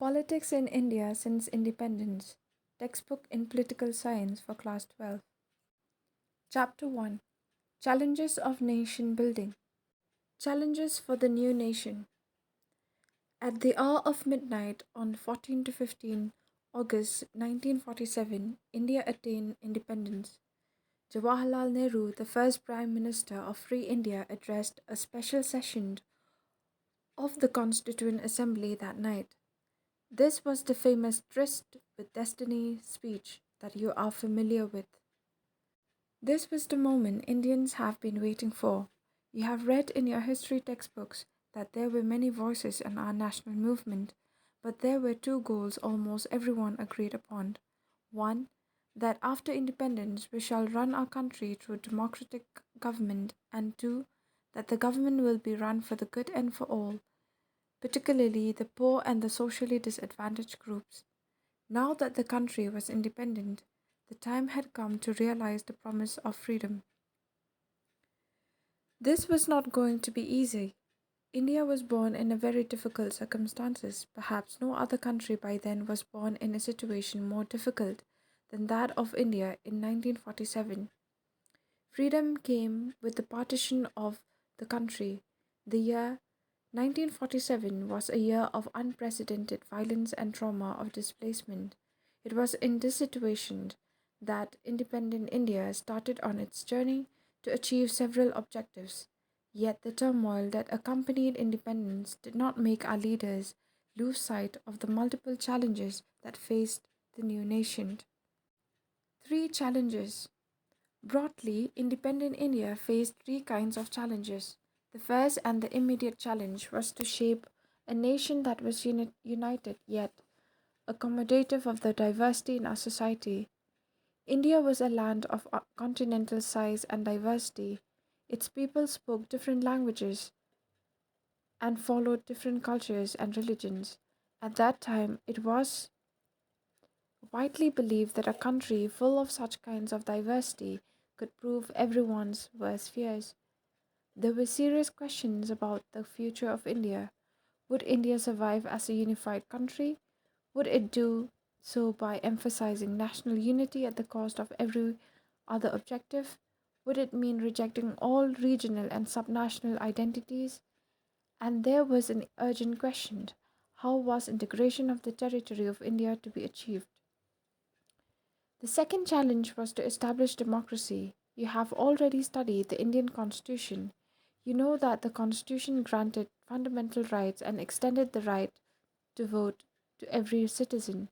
Politics in India since independence. Textbook in Political Science for Class 12. Chapter 1. Challenges of Nation Building. Challenges for the New Nation. At the hour of midnight on 14 to 15 August 1947, India attained independence. Jawaharlal Nehru, the first Prime Minister of Free India, addressed a special session of the Constituent Assembly that night. This was the famous Tryst with Destiny speech that you are familiar with. This was the moment Indians have been waiting for. You have read in your history textbooks that there were many voices in our national movement, but there were two goals almost everyone agreed upon. One, that after independence we shall run our country through democratic government, and two, that the government will be run for the good and for all, particularly the poor and the socially disadvantaged groups. Now that the country was independent, the time had come to realize the promise of freedom. This was not going to be easy. India was born in a very difficult circumstances. Perhaps no other country by then was born in a situation more difficult than that of India in 1947. Freedom came with the partition of the country. The year 1947 was a year of unprecedented violence and trauma of displacement. It was in this situation that independent India started on its journey to achieve several objectives. Yet the turmoil that accompanied independence did not make our leaders lose sight of the multiple challenges that faced the new nation. Three challenges. Broadly, independent India faced three kinds of challenges. The first and the immediate challenge was to shape a nation that was united yet accommodative of the diversity in our society. India was a land of continental size and diversity. Its people spoke different languages and followed different cultures and religions. At that time, it was widely believed that a country full of such kinds of diversity could prove everyone's worst fears. There were serious questions about the future of India. Would India survive as a unified country? Would it do so by emphasizing national unity at the cost of every other objective? Would it mean rejecting all regional and subnational identities? And there was an urgent question: how was integration of the territory of India to be achieved? The second challenge was to establish democracy. You have already studied the Indian Constitution. You know that the Constitution granted fundamental rights and extended the right to vote to every citizen.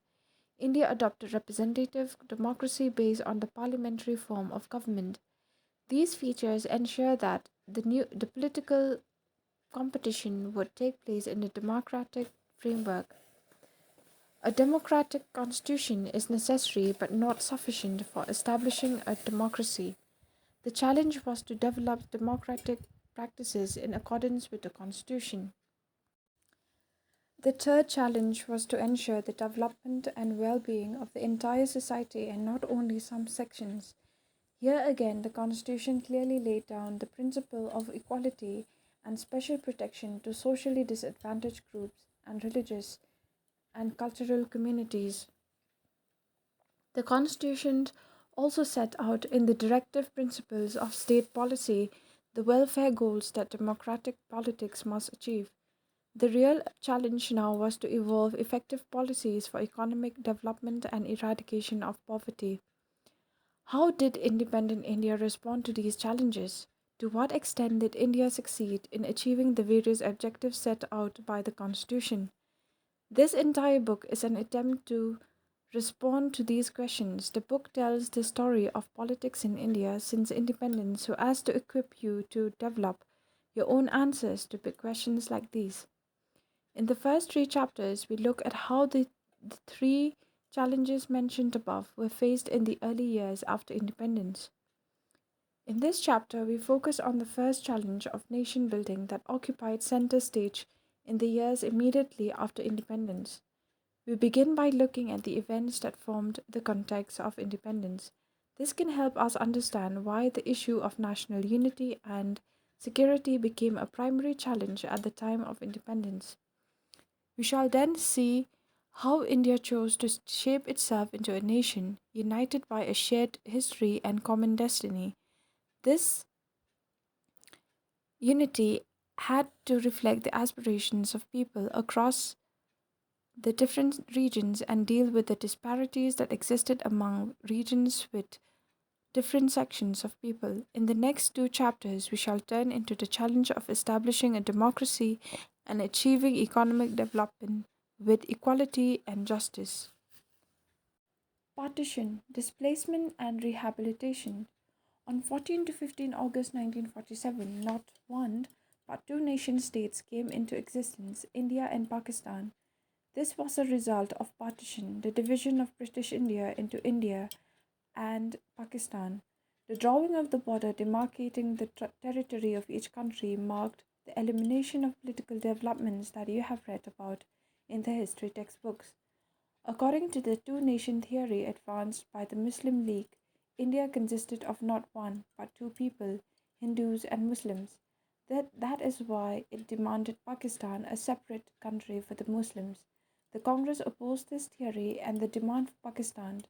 India adopted representative democracy based on the parliamentary form of government. These features ensure that the political competition would take place in a democratic framework. A democratic constitution is necessary but not sufficient for establishing a democracy. The challenge was to develop democratic practices in accordance with the constitution. The third challenge was to ensure the development and well being of the entire society and not only some sections. Here again, the Constitution clearly laid down the principle of equality and special protection to socially disadvantaged groups and religious and cultural communities. The Constitution also set out in the directive principles of state policy the welfare goals that democratic politics must achieve. The real challenge now was to evolve effective policies for economic development and eradication of poverty. How did independent India respond to these challenges? To what extent did India succeed in achieving the various objectives set out by the Constitution? This entire book is an attempt to respond to these questions. The book tells the story of politics in India since independence so as to equip you to develop your own answers to big questions like these. In the first three chapters, we look at how the three challenges mentioned above were faced in the early years after independence. In this chapter, we focus on the first challenge of nation building that occupied center stage in the years immediately after independence. We begin by looking at the events that formed the context of independence. This can help us understand why the issue of national unity and security became a primary challenge at the time of independence. We shall then see How India chose to shape itself into a nation united by a shared history and common destiny. This unity had to reflect the aspirations of people across the different regions and deal with the disparities that existed among regions with different sections of people. In the next two chapters, we shall turn into the challenge of establishing a democracy and achieving economic development with equality and justice. Partition, displacement, and rehabilitation. On 14 to 15 August 1947, not one but two nation states came into existence, India and Pakistan. This was a result of partition, the division of British India into India and Pakistan. The drawing of the border demarcating the territory of each country marked the elimination of political developments that you have read about in the history textbooks. According to the two nation theory advanced by the Muslim League, India consisted of not one but two people, Hindus and Muslims. That is why it demanded Pakistan a separate country for the Muslims. The Congress opposed this theory and the demand for Pakistan,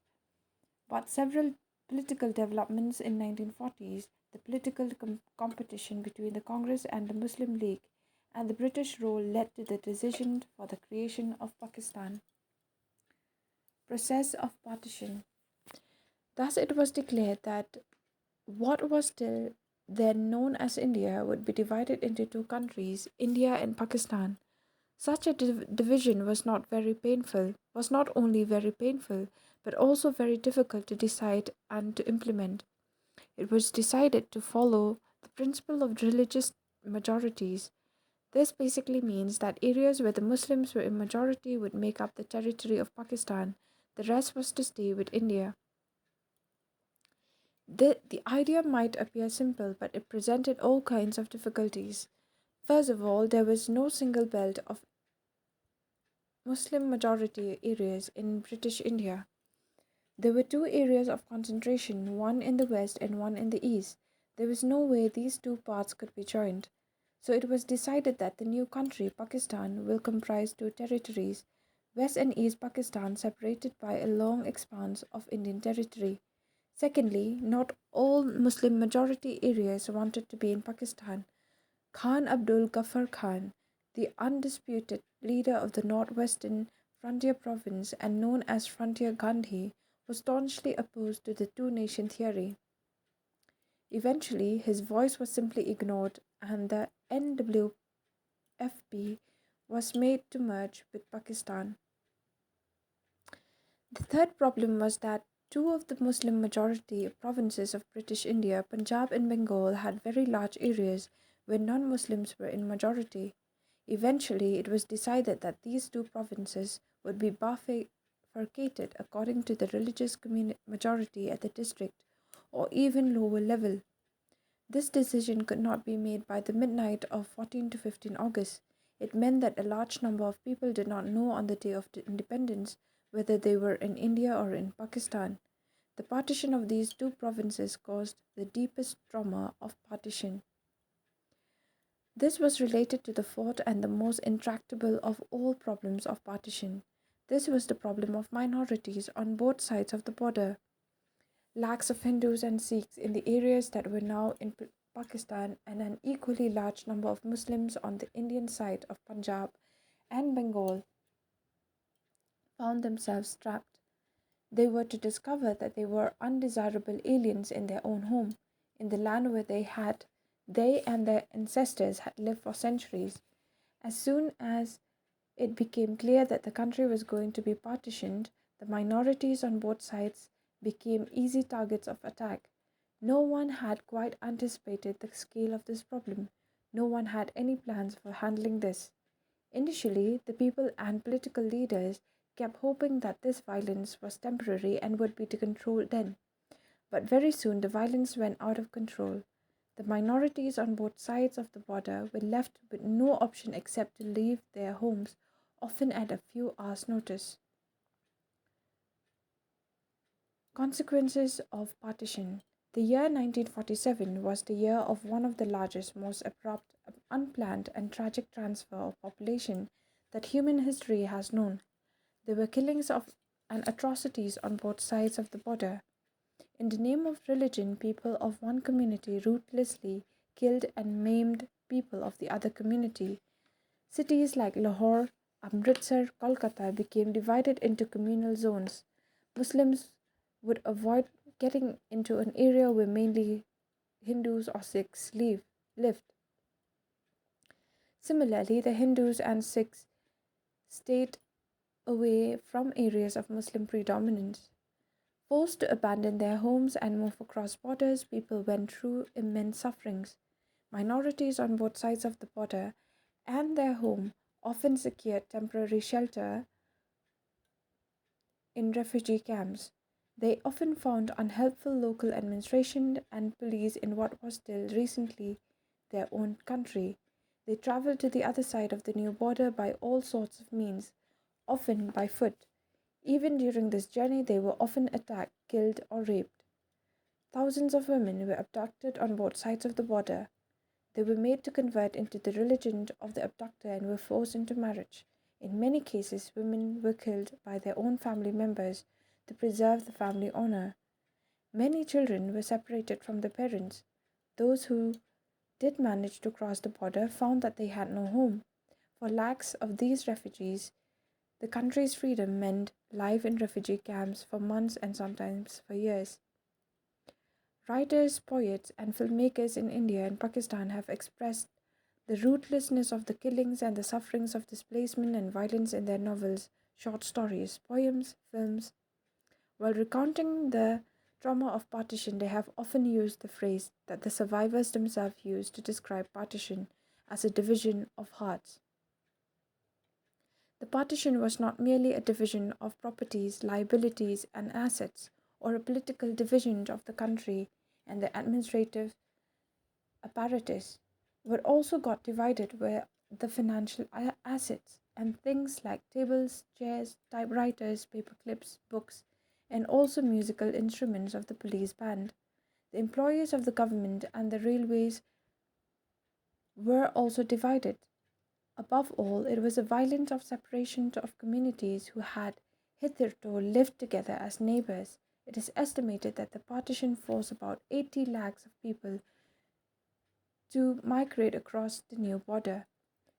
but several political developments in 1940s, the political competition between the Congress and the Muslim League, and the British role led to the decision for the creation of Pakistan. Process of partition. Thus, it was declared that what was still then known as India would be divided into two countries, India and Pakistan. Such a division was not only very painful, but also very difficult to decide and to implement. It was decided to follow the principle of religious majorities. This basically means that areas where the Muslims were in majority would make up the territory of Pakistan. The rest was to stay with India. The idea might appear simple, but it presented all kinds of difficulties. First of all, there was no single belt of Muslim majority areas in British India. There were two areas of concentration, one in the west and one in the east. There was no way these two parts could be joined. So it was decided that the new country, Pakistan, will comprise two territories, West and East Pakistan, separated by a long expanse of Indian territory. Secondly, not all Muslim majority areas wanted to be in Pakistan. Khan Abdul Ghaffar Khan, the undisputed leader of the northwestern frontier province and known as Frontier Gandhi, was staunchly opposed to the two nation theory. Eventually, his voice was simply ignored and the NWFP was made to merge with Pakistan. The third problem was that two of the Muslim majority provinces of British India, Punjab and Bengal, had very large areas where non Muslims were in majority. Eventually, it was decided that these two provinces would be bifurcated according to the religious majority at the district or even lower level. This decision could not be made by the midnight of 14 to 15 August. It meant that a large number of people did not know on the day of independence whether they were in India or in Pakistan. The partition of these two provinces caused the deepest trauma of partition. This was related to the fourth and the most intractable of all problems of partition. This was the problem of minorities on both sides of the border. Lakhs of Hindus and Sikhs in the areas that were now in Pakistan and an equally large number of Muslims on the Indian side of Punjab and Bengal found themselves trapped. They were to discover that they were undesirable aliens in their own home, in the land where they and their ancestors had lived for centuries. As soon as it became clear that the country was going to be partitioned, the minorities on both sides became easy targets of attack. No one had quite anticipated the scale of this problem. No one had any plans for handling this. Initially, the people and political leaders kept hoping that this violence was temporary and would be controlled then. But very soon the violence went out of control. The minorities on both sides of the border were left with no option except to leave their homes, often at a few hours' notice. Consequences of partition. The year 1947 was the year of one of the largest, most abrupt, unplanned, and tragic transfer of population that human history has known. There were killings of and atrocities on both sides of the border. In the name of religion, people of one community ruthlessly killed and maimed people of the other community. Cities like Lahore, Amritsar, Kolkata became divided into communal zones. Muslims would avoid getting into an area where mainly Hindus or Sikhs lived. Similarly, the Hindus and Sikhs stayed away from areas of Muslim predominance. Forced to abandon their homes and move across borders, people went through immense sufferings. Minorities on both sides of the border and their home often secured temporary shelter in refugee camps. They often found unhelpful local administration and police in what was still recently their own country. They traveled to the other side of the new border by all sorts of means, often by foot. Even during this journey, they were often attacked, killed, or raped. Thousands of women were abducted on both sides of the border. They were made to convert into the religion of the abductor and were forced into marriage. In many cases, women were killed by their own family members to preserve the family honor. Many children were separated from their parents. Those who did manage to cross the border found that they had no home. For lakhs of these refugees, the country's freedom meant life in refugee camps for months and sometimes for years. Writers, poets, and filmmakers in India and Pakistan have expressed the ruthlessness of the killings and the sufferings of displacement and violence in their novels, short stories, poems, films. While recounting the trauma of partition, they have often used the phrase that the survivors themselves used to describe partition as a division of hearts. The partition was not merely a division of properties, liabilities, and assets, or a political division of the country and the administrative apparatus, but also got divided were the financial assets and things like tables, chairs, typewriters, paper clips, books, and also musical instruments of the police band. The employees of the government and the railways were also divided. Above all, it was a violence of separation of communities who had hitherto lived together as neighbors. It is estimated that the partition forced about 80 lakhs of people to migrate across the new border.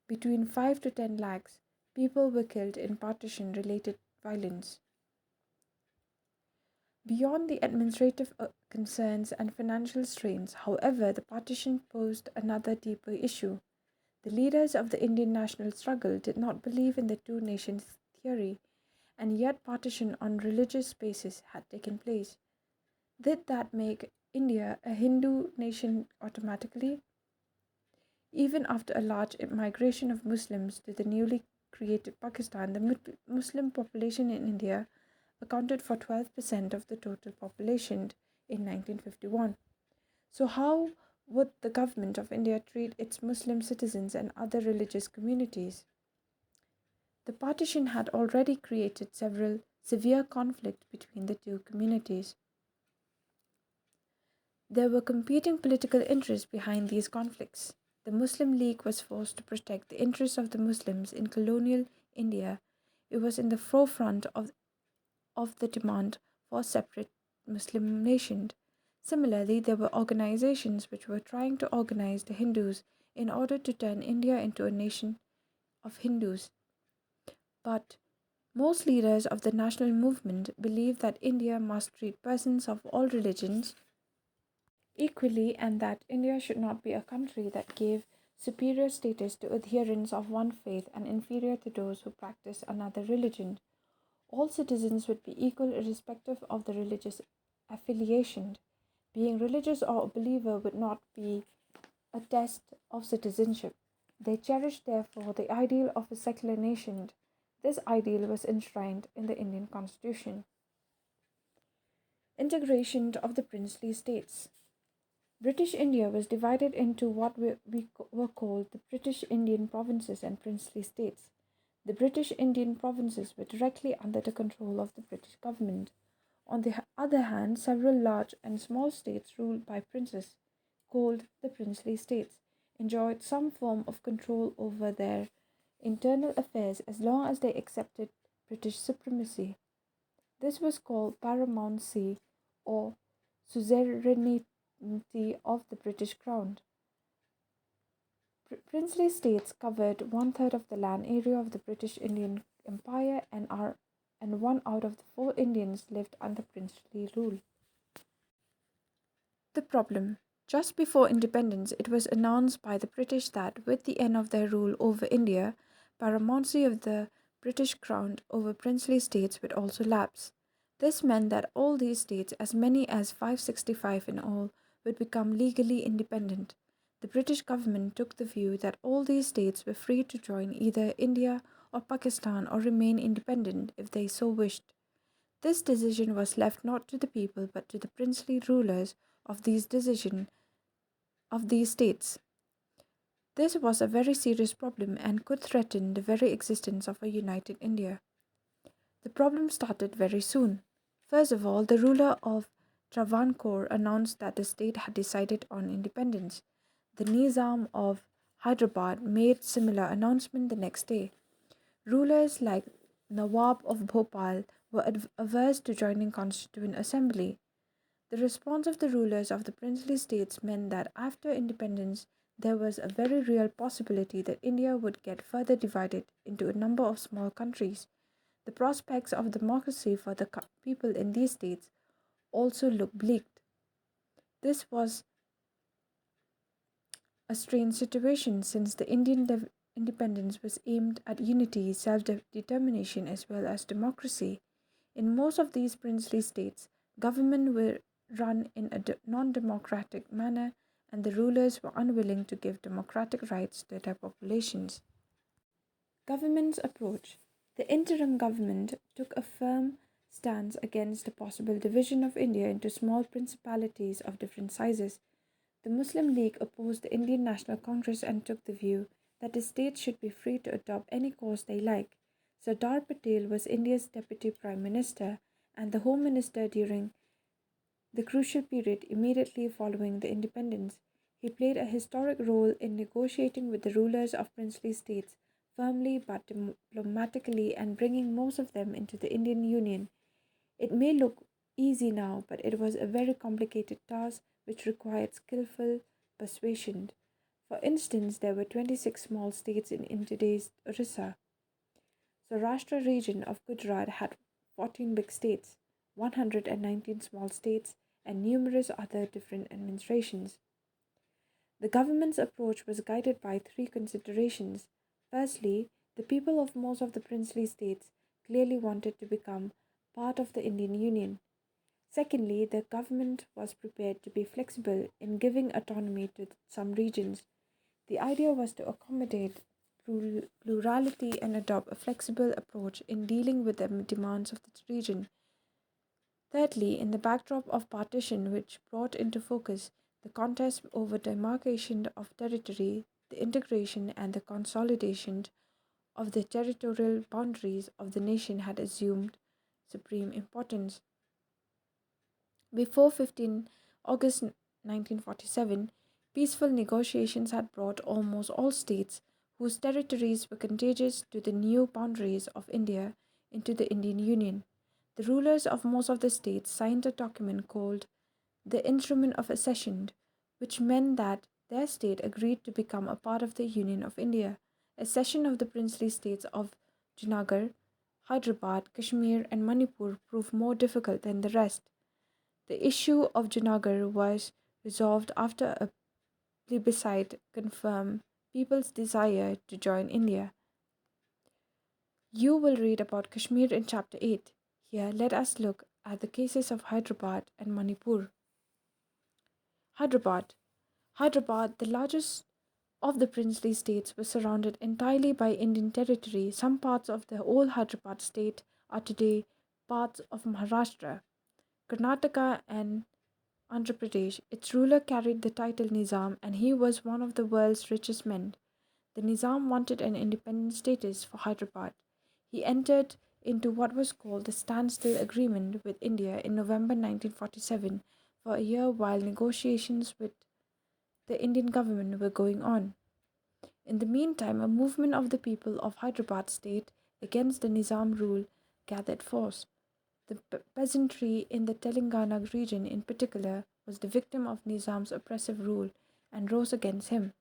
Between 5 to 10 lakhs people were killed in partition related violence. Beyond the administrative concerns and financial strains, however, the partition posed another deeper issue. The leaders of the Indian national struggle did not believe in the two nations theory, and yet partition on religious basis had taken place. Did that make India a Hindu nation automatically? Even after a large migration of Muslims to the newly created Pakistan, the Muslim population in India accounted for 12% of the total population in 1951. So, how would the government of India treat its Muslim citizens and other religious communities? The partition had already created several severe conflicts between the two communities. There were competing political interests behind these conflicts. The Muslim League was forced to protect the interests of the Muslims in colonial India. It was in the forefront of the demand for a separate Muslim nation. Similarly, there were organizations which were trying to organize the Hindus in order to turn India into a nation of Hindus. But most leaders of the national movement believed that India must treat persons of all religions equally and that India should not be a country that gave superior status to adherents of one faith and inferior to those who practice another religion. All citizens would be equal irrespective of the religious affiliation. Being religious or a believer would not be a test of citizenship. They cherished, therefore, the ideal of a secular nation. This ideal was enshrined in the Indian Constitution. Integration of the princely states. British India was divided into what were called the British Indian provinces and princely states. The British Indian provinces were directly under the control of the British government. On the other hand, several large and small states ruled by princes, called the princely states, enjoyed some form of control over their internal affairs as long as they accepted British supremacy. This was called paramountcy or suzerainty of the British Crown. Princely states covered one third of the land area of the British Indian Empire and one out of the four Indians lived under princely rule. The problem. Just before independence, it was announced by the British that with the end of their rule over India, paramountcy of the British Crown over princely states would also lapse. This meant that all these states, as many as 565 in all, would become legally independent. The British government took the view that all these states were free to join either India or Pakistan or remain independent if they so wished. This decision was left not to the people but to the princely rulers of these states. This was a very serious problem and could threaten the very existence of a united India. The problem started very soon. First of all, the ruler of Travancore announced that the state had decided on independence. The Nizam of Hyderabad made similar announcement the next day. Rulers like Nawab of Bhopal were averse to joining Constituent Assembly. The response of the rulers of the princely states meant that after independence, there was a very real possibility that India would get further divided into a number of small countries. The prospects of democracy for the people in these states also looked bleak. This was a strange situation since the Indian independence was aimed at unity, self determination, as well as democracy. In most of these princely states, government were run in a non democratic manner, and the rulers were unwilling to give democratic rights to their populations. Government's approach. The interim government took a firm stance against the possible division of India into small principalities of different sizes. The Muslim League opposed the Indian National Congress and took the view that the states should be free to adopt any course they like. Sardar Patel was India's deputy prime minister and the home minister during the crucial period immediately following the independence. He played a historic role in negotiating with the rulers of princely states firmly but diplomatically and bringing most of them into the Indian Union. It may look easy now, but it was a very complicated task which required skillful persuasion. For instance, there were 26 small states in today's Orissa. Saurashtra region of Gujarat had 14 big states, 119 small states, and numerous other different administrations. The government's approach was guided by three considerations. Firstly, the people of most of the princely states clearly wanted to become part of the Indian Union. Secondly, the government was prepared to be flexible in giving autonomy to some regions. The idea was to accommodate plurality and adopt a flexible approach in dealing with the demands of the region. Thirdly, in the backdrop of partition, which brought into focus the contest over demarcation of territory, the integration and the consolidation of the territorial boundaries of the nation had assumed supreme importance. Before 15 August 1947, peaceful negotiations had brought almost all states whose territories were contiguous to the new boundaries of India into the Indian Union. The rulers of most of the states signed a document called the Instrument of Accession, which meant that their state agreed to become a part of the Union of India. Accession of the princely states of Junagadh, Hyderabad, Kashmir, and Manipur proved more difficult than the rest. The issue of Junagadh was resolved after a plebiscite confirmed people's desire to join India. You will read about Kashmir in Chapter 8. Here, let us look at the cases of Hyderabad and Manipur. Hyderabad. Hyderabad, the largest of the princely states, was surrounded entirely by Indian territory. Some parts of the old Hyderabad state are today parts of Maharashtra, Karnataka, and Andhra Pradesh. Its ruler carried the title Nizam, and he was one of the world's richest men. The Nizam wanted an independent status for Hyderabad. He entered into what was called the Standstill Agreement with India in November 1947 for a year while negotiations with the Indian government were going on. In the meantime, a movement of the people of Hyderabad state against the Nizam rule gathered force. The peasantry in the Telangana region, in particular, was the victim of Nizam's oppressive rule and rose against him.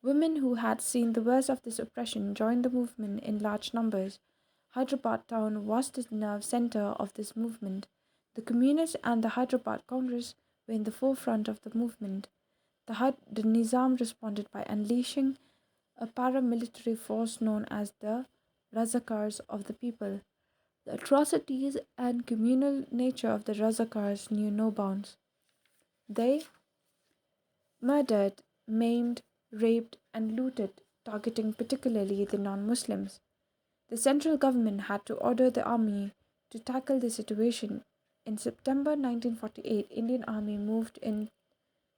Women who had seen the worst of this oppression joined the movement in large numbers. Hyderabad town was the nerve center of this movement. The Communists and the Hyderabad Congress were in the forefront of the movement. The Nizam responded by unleashing a paramilitary force known as the Razakars of the people. The atrocities and communal nature of the Razakars knew no bounds. They murdered, maimed, raped, and looted, targeting particularly the non Muslims. The central government had to order the army to tackle the situation. In September 1948, Indian army moved in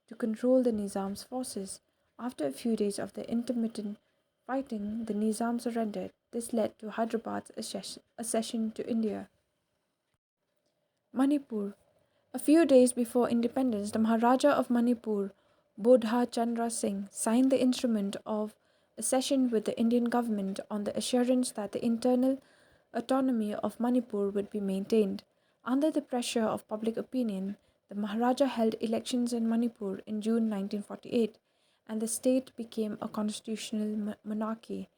to control the Nizam's forces. After a few days of the intermittent fighting, the Nizam surrendered. This led to Hyderabad's accession to India. Manipur. A few days before independence, the Maharaja of Manipur, Bodha Chandra Singh, signed the instrument of accession with the Indian government on the assurance that the internal autonomy of Manipur would be maintained. Under the pressure of public opinion, the Maharaja held elections in Manipur in June 1948, and the state became a constitutional monarchy.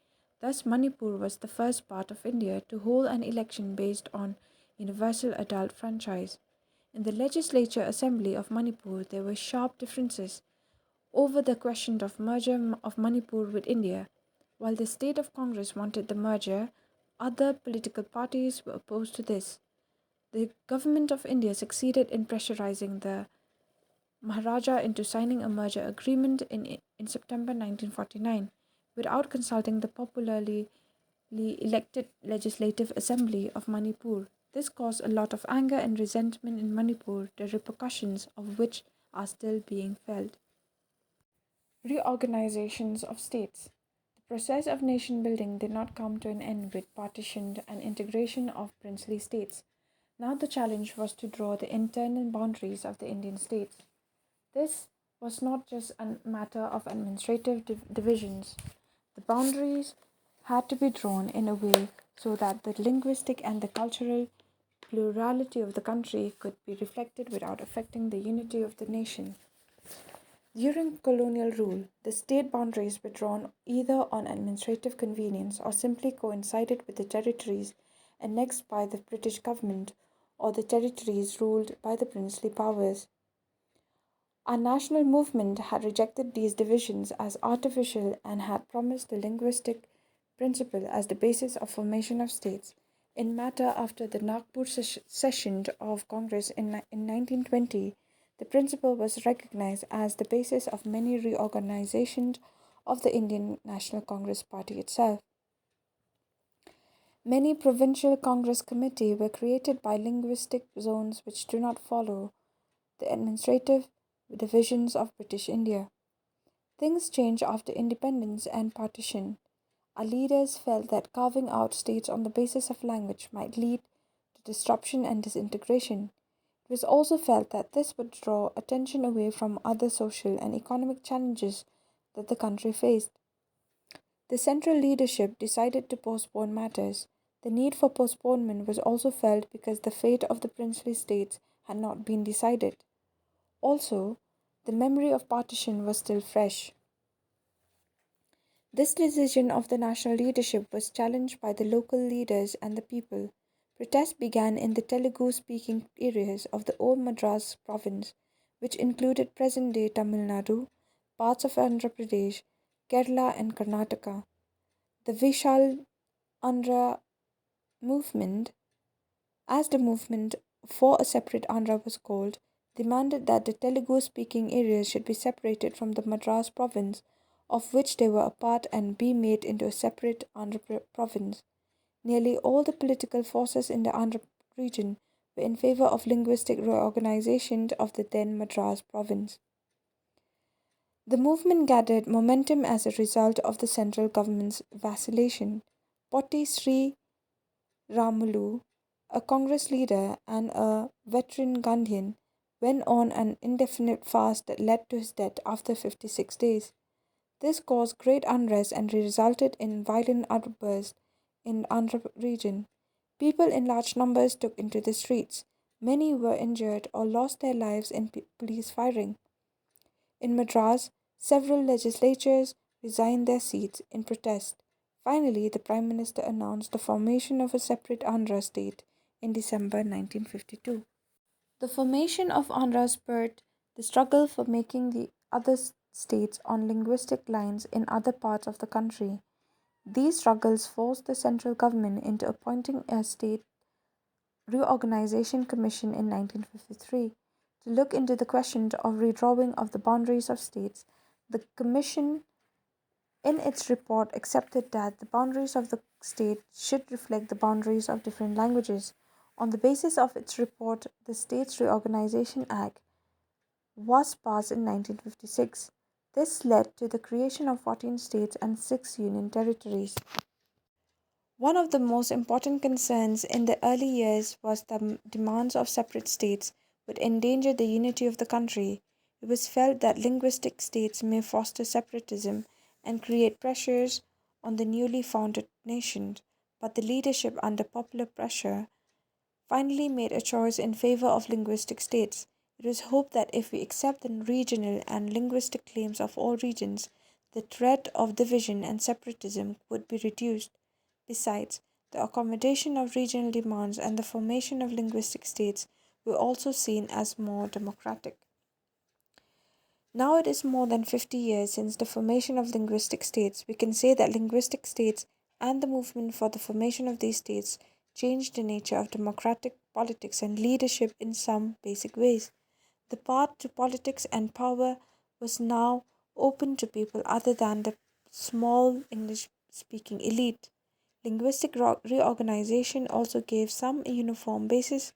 Thus, Manipur was the first part of India to hold an election based on universal adult franchise. In the legislature assembly of Manipur, there were sharp differences over the question of merger of Manipur with India. While the state of Congress wanted the merger, other political parties were opposed to this. The government of India succeeded in pressurizing the Maharaja into signing a merger agreement in September 1949 without consulting the popularly elected Legislative Assembly of Manipur. This caused a lot of anger and resentment in Manipur, the repercussions of which are still being felt. Reorganizations of states. The process of nation building did not come to an end with partition and integration of princely states. Now the challenge was to draw the internal boundaries of the Indian states. This was not just a matter of administrative divisions. The boundaries had to be drawn in a way so that the linguistic and the cultural plurality of the country could be reflected without affecting the unity of the nation. During colonial rule, the state boundaries were drawn either on administrative convenience or simply coincided with the territories annexed by the British government or the territories ruled by the princely powers. Our national movement had rejected these divisions as artificial and had promised the linguistic principle as the basis of formation of states. In matter after the Nagpur session of Congress in 1920, the principle was recognized as the basis of many reorganizations of the Indian National Congress Party itself. Many provincial Congress committees were created by linguistic zones which do not follow the administrative divisions of British India. Things changed after independence and partition. Our leaders felt that carving out states on the basis of language might lead to disruption and disintegration. It was also felt that this would draw attention away from other social and economic challenges that the country faced. The central leadership decided to postpone matters. The need for postponement was also felt because the fate of the princely states had not been decided. Also, the memory of partition was still fresh. This decision of the national leadership was challenged by the local leaders and the people. Protests began in the Telugu speaking areas of the old Madras province, which included present day Tamil Nadu, parts of Andhra Pradesh, Kerala, and Karnataka. The Vishal Andhra movement, as the movement for a separate Andhra was called, demanded that the Telugu speaking areas should be separated from the Madras province, of which they were a part, and be made into a separate Andhra province. Nearly all the political forces in the Andhra region were in favor of linguistic reorganization of the then Madras province. The movement gathered momentum as a result of the central government's vacillation. Potti Sri Ramulu, a Congress leader and a veteran Gandhian, went on an indefinite fast that led to his death after 56 days. This caused great unrest and resulted in violent outbursts in Andhra region. People in large numbers took into the streets. Many were injured or lost their lives in police firing. In Madras, several legislatures resigned their seats in protest. Finally, the Prime Minister announced the formation of a separate Andhra state in December 1952. The formation of Andhra spurred the struggle for making the other states on linguistic lines in other parts of the country. These struggles forced the central government into appointing a state reorganization commission in 1953 to look into the question of redrawing of the boundaries of states. The commission, in its report, accepted that the boundaries of the state should reflect the boundaries of different languages. On the basis of its report, the States Reorganization Act was passed in 1956. This led to the creation of 14 states and 6 union territories. One of the most important concerns in the early years was the demands of separate states would endanger the unity of the country. It was felt that linguistic states may foster separatism and create pressures on the newly founded nation, but the leadership, under popular pressure, finally made a choice in favor of linguistic states. It was hoped that if we accept the regional and linguistic claims of all regions, the threat of division and separatism would be reduced. Besides, the accommodation of regional demands and the formation of linguistic states were also seen as more democratic. Now it is more than 50 years since the formation of linguistic states. We can say that linguistic states and the movement for the formation of these states changed the nature of democratic politics and leadership in some basic ways. The path to politics and power was now open to people other than the small English speaking elite. Linguistic reorganization also gave some uniform basis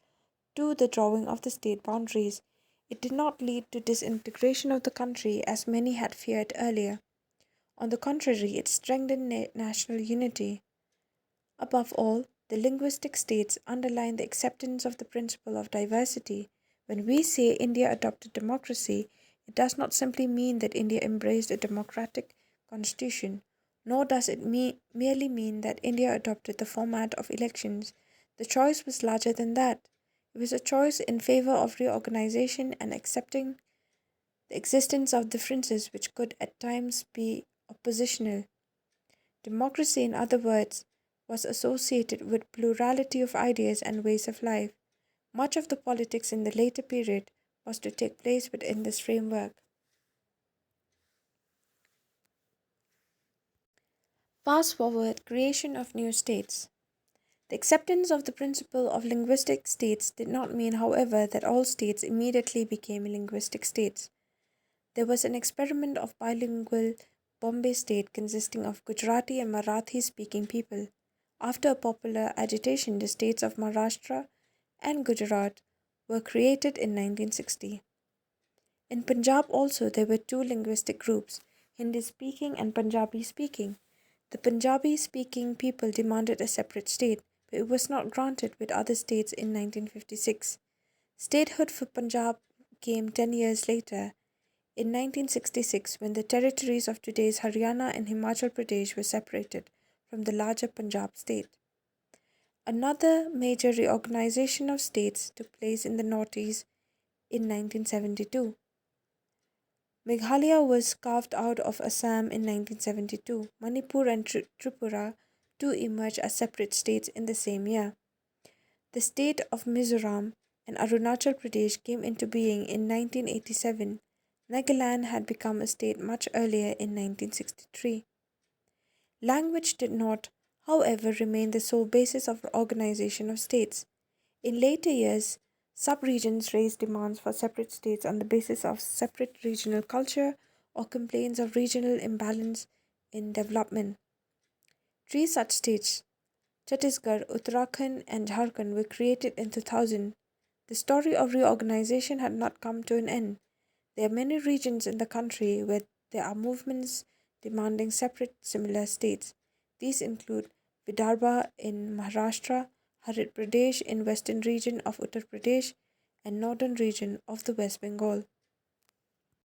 to the drawing of the state boundaries. It did not lead to disintegration of the country as many had feared earlier. On the contrary, it strengthened national unity. Above all, the linguistic states underline the acceptance of the principle of diversity. When we say India adopted democracy, it does not simply mean that India embraced a democratic constitution, nor does it merely mean that India adopted the format of elections. The choice was larger than that. It was a choice in favor of reorganization and accepting the existence of differences which could at times be oppositional. Democracy, in other words, was associated with plurality of ideas and ways of life. Much of the politics in the later period was to take place within this framework. Fast forward, creation of new states. The acceptance of the principle of linguistic states did not mean, however, that all states immediately became linguistic states. There was an experiment of bilingual Bombay state consisting of Gujarati and Marathi speaking people. After a popular agitation, the states of Maharashtra and Gujarat were created in 1960. In Punjab also there were two linguistic groups, Hindi speaking and Punjabi speaking. The Punjabi speaking people demanded a separate state, but it was not granted with other states in 1956. Statehood for Punjab came 10 years later, in 1966, when the territories of today's Haryana and Himachal Pradesh were separated from the larger Punjab state. Another major reorganization of states took place in the Northeast in 1972. Meghalaya was carved out of Assam in 1972. Manipur and Tripura too emerged as separate states in the same year. The state of Mizoram and Arunachal Pradesh came into being in 1987. Nagaland had become a state much earlier in 1963. Language did not, however, remain the sole basis of organization of states. In later years, subregions raised demands for separate states on the basis of separate regional culture or complaints of regional imbalance in development. Three such states, Chhattisgarh, Uttarakhand, and Jharkhand, were created in 2000. The story of reorganization had not come to an end. There are many regions in the country where there are movements demanding separate similar states. These include Vidarbha in Maharashtra, Harit Pradesh in western region of Uttar Pradesh, and northern region of the West Bengal.